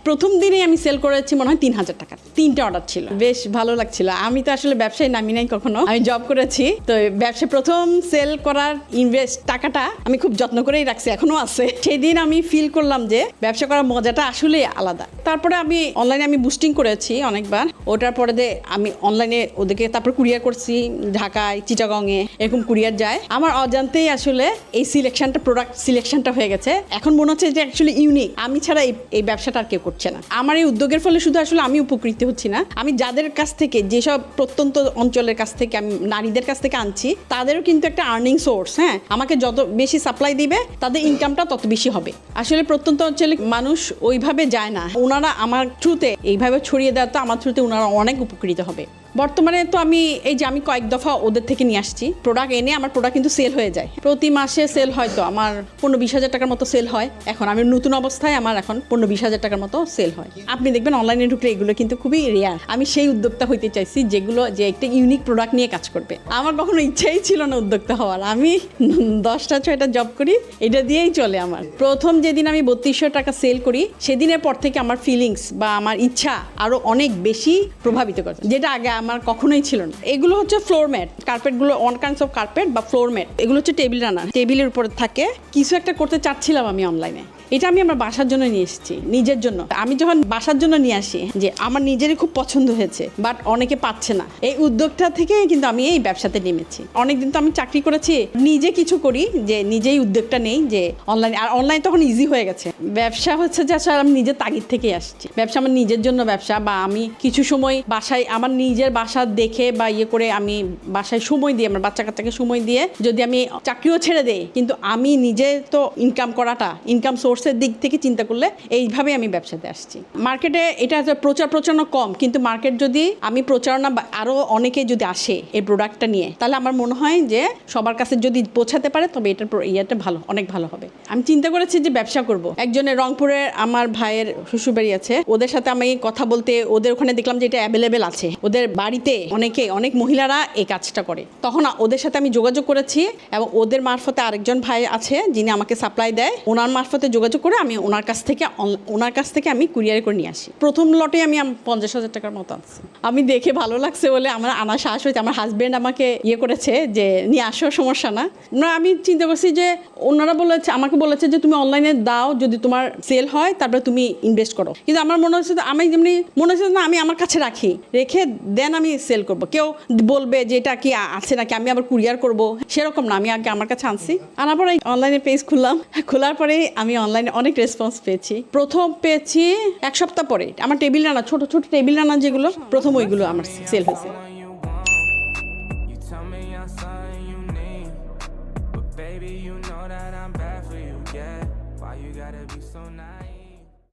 প্রথম দিনেই আমি সেল করেছি মনে হয় 3,000 টাকা, 3টা অর্ডার ছিল, বেশ ভালো লাগছিল। আমি তো আসলে ব্যবসায় নামি নাই কখনো, আমি জব করেছি। তো ব্যবসায় প্রথম সেল করার ইনভেস্ট টাকাটা আমি খুব যত্ন করেই রাখছি, এখনো আছে। সেই দিন আমি ফিল করলাম যে ব্যবসা করার মজাটা আসলে আলাদা। তারপরে আমি অনলাইনে আমি বুস্টিং করেছি অনেকবার, ওটার পরে আমি অনলাইনে ওদেরকে তারপর কুরিয়ার করছি, ঢাকায়, চিটাগংয়ে এরকম কুরিয়ার যায়। আমার অজান্তেই আসলে এই সিলেকশনটা, প্রোডাক্ট সিলেকশনটা হয়ে গেছে। এখন মনে হচ্ছে যে অ্যাকচুয়ালি ইউনিক, আমি ছাড়া এই ব্যবসাটা আর কেউ করছে না। আমার এই উদ্যোগের ফলে শুধু আসলে আমি উপকৃত হচ্ছি না, আমি যাদের কাছ থেকে, যেসব প্রত্যন্ত অঞ্চলের কাছ থেকে আমি নারীদের কাছ থেকে আনছি, তাদেরও কিন্তু একটা আর্নিং সোর্স। হ্যাঁ, আমাকে যত বেশি সাপ্লাই দিবে তাদের ইনকামটা তত বেশি হবে। আসলে প্রত্যন্ত অঞ্চলে মানুষ ওইভাবে যায় না, ওনারা আমার থ্রুতে এইভাবে ছড়িয়ে দেওয়া, তো আমার থ্রুতে ওনারা অনেক উপকৃত হবে। বর্তমানে তো আমি আমি কয়েক দফা ওদের থেকে নিয়ে আসছি প্রোডাক্ট এনে, আমার প্রোডাক্ট কিন্তু সেল হয়ে যায়। প্রতি মাসে সেল হয় তো আমার 15-20 হাজার টাকার মতো সেল হয়। এখন আমি নতুন অবস্থায় আমার এখন 15-20 হাজার টাকার মতো সেল হয়। আপনি দেখবেন অনলাইনে ঢুকলে এগুলো কিন্তু খুবই রেয়ার। আমি সেই উদ্যোক্তা হইতে চাইছি যে একটা ইউনিক প্রোডাক্ট নিয়ে কাজ করবে। আমার কখনো ইচ্ছাই ছিল না উদ্যোক্তা হওয়ার, আমি 10টা-6টা জব করি, এটা দিয়েই চলে আমার। প্রথম যেদিন আমি 3200 টাকা সেল করি, সেদিনের পর থেকে আমার ফিলিংস বা আমার ইচ্ছা আরো অনেক বেশি প্রভাবিত করে, যেটা আগে আমার কখনোই ছিল না। এগুলো হচ্ছে ফ্লোর ম্যাট, কার্পেটগুলো অন কাইন্ডস অফ কার্পেট বা ফ্লোর ম্যাট। এগুলো হচ্ছে টেবিল রানার, টেবিলের উপরে থাকে। কিছু একটা করতে চাচ্ছিলাম আমি অনলাইনে, এটা আমি আমার বাসার জন্য নিয়ে এসেছি, নিজের জন্য। আমি যখন বাসার জন্য নিয়ে আসি, যে আমার নিজেরই খুব পছন্দ হয়েছে, বাট অনেকে পাচ্ছে না, এই উদ্যোগটা থেকে কিন্তু আমি এই ব্যবসাতে নেমেছি। অনেকদিন তো আমি চাকরি করেছি, নিজে কিছু করি, যে নিজেই উদ্যোগটা নেই, যে অনলাইন। আর অনলাইন তখন ইজি হয়ে গেছে। ব্যবসা হচ্ছে যে আসলে আমি নিজের তাগিদ থেকে আসছি, ব্যবসা আমার নিজের জন্য ব্যবসা। বা আমি কিছু সময় বাসায় আমার নিজের বাসা দেখে বা করে আমি বাসায় সময় দিয়ে, আমার বাচ্চা কাচ্চাকে সময় দিয়ে যদি আমি চাকরিও ছেড়ে দেই, কিন্তু আমি নিজে তো ইনকাম করাটা, ইনকাম সোর্সের দিক থেকে চিন্তা করলে এইভাবে আমি ব্যবসাতে আসছি। মার্কেটে এটা প্রচারণা কম, কিন্তু মার্কেট যদি আমি প্রচারণা আরো অনেকে যদি আসে এই প্রোডাক্টটা নিয়ে, তাহলে আমার মনে হয় যে সবার কাছে যদি পৌঁছাতে পারে, তবে এটা ভালো, অনেক ভালো হবে। আমি চিন্তা করেছি যে ব্যবসা করব। একজনের রংপুরের আমার ভাইয়ের শ্বশুরবাড়ি আছে, ওদের সাথে আমি কথা বলতে, ওদের ওখানে দেখলাম যে এটা অ্যাভেলেবেল আছে, ওদের বাড়িতে অনেক মহিলারা এই কাজটা করে। তখন ওদের সাথে আমি যোগাযোগ করেছি, এবং ওদের মারফতে আরেকজন ভাই আছে যিনি আমাকে সাপ্লাই দেয়, ওনার মারফতে যোগাযোগ করে আমি ওনার কাছ থেকে আমি কুরিয়ারে করে নিয়ে আসি। প্রথম লটে আমি 50,000 টাকার মতো আনছি। আমি দেখে ভালো লাগছে বলে আমার আনা সাহস হয়েছে। আমার হাজব্যান্ড আমাকে করেছে যে নিয়ে আসো, সমস্যা না। আমি চিন্তা করছি যে ওনারা আমাকে বলেছে যে তুমি অনলাইনে দাও, যদি তোমার সেল হয় তারপরে তুমি ইনভেস্ট করো। কিন্তু আমার মনে হচ্ছে না, আমি আমার কাছে রেখে দেন আমি সেল করব। কেউ বলবে যে এটা কি আছে নাকি, আমি আবার কুরিয়ার করব, সেরকম না। আমি আগে আমার কাছে আনছি, আনার পরে অনলাইনে পেজ খোলার পরে আমি অনলাইনে অনেক রেসপন্স পেয়েছি। প্রথম পেয়েছি 1 সপ্তাহ পরে আমার টেবিল রানা, ছোট ছোট টেবিল রানা যেগুলো, প্রথম ওইগুলো আমার সেল হয়েছে। Baby, you know that I'm bad for you, yeah. Why you gotta be so nice?